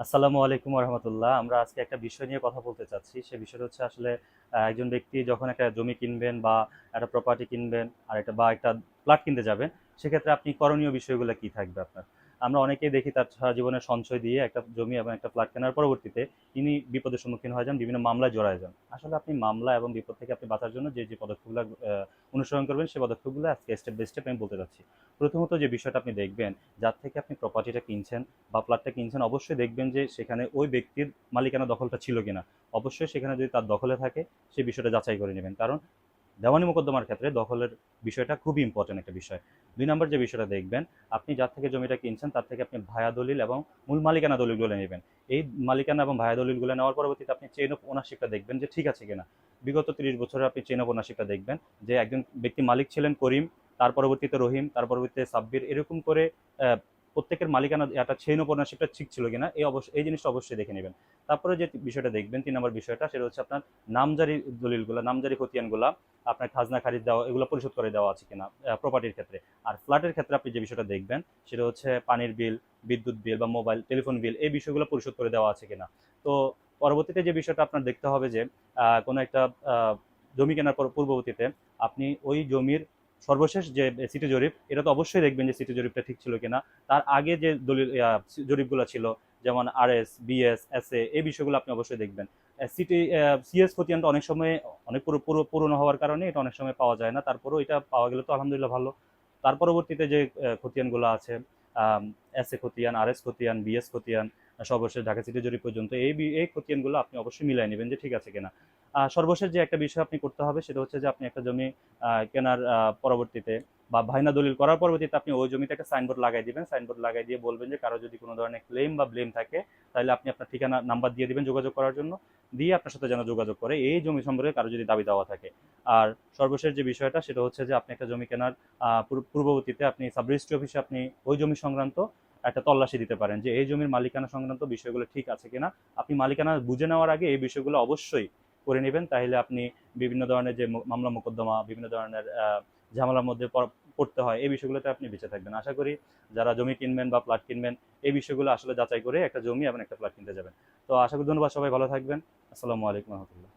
আসসালামু আলাইকুম রহমতুল্লাহ। আমরা আজকে একটা বিষয় নিয়ে কথা বলতে চাচ্ছি। সে বিষয়টা হচ্ছে আসলে একজন ব্যক্তি যখন একটা জমি কিনবেন বা একটা প্রপার্টি কিনবেন আর একটা ফ্ল্যাট কিনতে যাবেন, সেক্ষেত্রে আপনি করণীয় বিষয়গুলো কি থাকবে আপনার? আমরা অনেকেই দেখি তার সারা জীবনের সঞ্চয় দিয়ে একটা জমি এবং একটা ফ্ল্যাট কেনার পরবর্তীতে তিনি বিপদের সম্মুখীন হয়ে যান, বিভিন্ন মামলায় জড়ায় যান। আসলে আপনি মামলা এবং বিপদ থেকে আপনি বাঁচার জন্য যে পদক্ষেপগুলো অনুসরণ করবেন, সেই পদক্ষেপগুলো আজকে স্টেপ বাই স্টেপ আমি বলতে চাচ্ছি। প্রথমত যে বিষয়টা আপনি দেখবেন, যার থেকে আপনি প্রপার্টিটা কিনছেন বা ফ্ল্যাটটা কিনছেন, অবশ্যই দেখবেন যে সেখানে ওই ব্যক্তির মালিকানা দখলটা ছিল কিনা। অবশ্যই সেখানে যদি তার দখলে থাকে, সেই বিষয়টা যাচাই করে নেবেন, কারণ দেওয়ানি মোকদ্দমার ক্ষেত্রে দখলের বিষয়টা খুবই ইম্পর্টেন্ট একটা বিষয়। ২ নম্বর যে বিষয়টা দেখবেন, আপনি যার থেকে জমিটা কিনছেন তার থেকে আপনি ভায়া দলিল এবং মূল মালিকানা দলিলগুলো নেবেন। এই মালিকানা এবং ভায়া দলিলগুলো নেওয়ার পরবর্তীতে আপনি চেইন অফ ওনারশিপটা দেখবেন যে ঠিক আছে কিনা। বিগত ৩০ বছরের আপনি চেইন অফ ওনারশিপটা দেখবেন যে একজন ব্যক্তি মালিক ছিলেন করিম, তার পরবর্তীতে রহিম, তার পরবর্তীতে সাব্বির, এরকম করে প্রত্যেকের মালিকানা একটা চেইন অফ ওনারশিপটা ঠিক ছিল কিনা, এই জিনিসটা অবশ্যই দেখে নেবেন। তারপরে যে বিষয়টা দেখবেন, ৩ নম্বর বিষয়টা, সেটা হচ্ছে আপনার নামজারি দলিলগুলো, নামজারি খতিয়ানগুলা, আপনার খাজনা খারিজ দেওয়া, এগুলো পরিশোধ করে দেওয়া আছে কিনা প্রপার্টির ক্ষেত্রে। আর ফ্ল্যাটের ক্ষেত্রে আপনি যে বিষয়টা দেখবেন, সেটা হচ্ছে পানির বিল, বিদ্যুৎ বিল বা মোবাইল টেলিফোন বিল, এই বিষয়গুলো পরিশোধ করে দেওয়া আছে কিনা। তো পরবর্তীতে যে বিষয়টা আপনার দেখতে হবে যে কোনো একটা জমি কেনার পূর্ববর্তীতে আপনি ওই জমির সর্বশেষ যে সিটি জরিপ, এটা তো অবশ্যই দেখবেন যে সিটি জরিপটা ঠিক ছিল কিনা। তার আগে যে দলিল জরিপগুলো ছিল, যেমন আরএস, বিএস, এসএ, এই বিষয়গুলো আপনি অবশ্যই দেখবেন। সিটি সিএস খতিয়ানটা অনেক সময় অনেক পুরনো হওয়ার কারণে এটা অনেক সময় পাওয়া যায় না, তারপরেও এটা পাওয়া গেলে তো আলহামদুলিল্লাহ ভালো। তার পরবর্তীতে যে খতিয়ানগুলো আছে, এসএ খতিয়ান, আরএস খতিয়ান, বিএস খতিয়ান, সর্বশেষ ঢাকা সিটি জরিপ পর্যন্ত, এই খতিয়ানগুলো আপনি অবশ্যই মিলাই নেবেন যে ঠিক আছে কিনা। সর্বশেষ যে একটা বিষয় আপনি করতে হবে, সেটা হচ্ছে যে আপনি একটা জমি কেনার পরবর্তীতে বা ভাইনা দলিল করার পরবর্তীতে আপনি ওই জমিতে একটা সাইনবোর্ড লাগাই দিবেন। সাইনবোর্ড লাগাই দিয়ে বলবেন যে কারো যদি কোনো ধরনের ক্লেম বা ব্লেম থাকে, তাহলে আপনি আপনার ঠিকানা নাম্বার দিয়ে দিবেন যোগাযোগ করার জন্য, দিয়ে আপনার সাথে যেন যোগাযোগ করে এই জমি সম্পর্কে কারো যদি দাবি দেওয়া থাকে। আর সর্বশেষ যে বিষয়টা, সেটা হচ্ছে যে আপনি একটা জমি কেনার পূর্ববর্তীতে আপনি সাব রেজিস্ট্রি অফিসে আপনি ওই জমি সংক্রান্ত একটা তল্লাশি দিতে পারেন যে এই জমির মালিকানা সংক্রান্ত বিষয়গুলো ঠিক আছে কিনা। আপনি মালিকানা বুঝে নেওয়ার আগে এই বিষয়গুলো অবশ্যই করে নেবেন, তাহলে আপনি বিভিন্ন ধরনের যে মামলা মোকদ্দমা, বিভিন্ন ধরনের ঝামেলার মধ্যে পড়তে হয়, এই বিষয়গুলোতে আপনি বেঁচে থাকবেন। আশা করি যারা জমি কিনবেন বা ফ্ল্যাট কিনবেন, এই বিষয়গুলো আসলে যাচাই করে একটা জমি এবং একটা ফ্ল্যাট কিনতে যাবেন। তো আশা করি, ধন্যবাদ, সবাই ভালো থাকবেন। আসসালামু আলাইকুম রহমতুল্লাহ।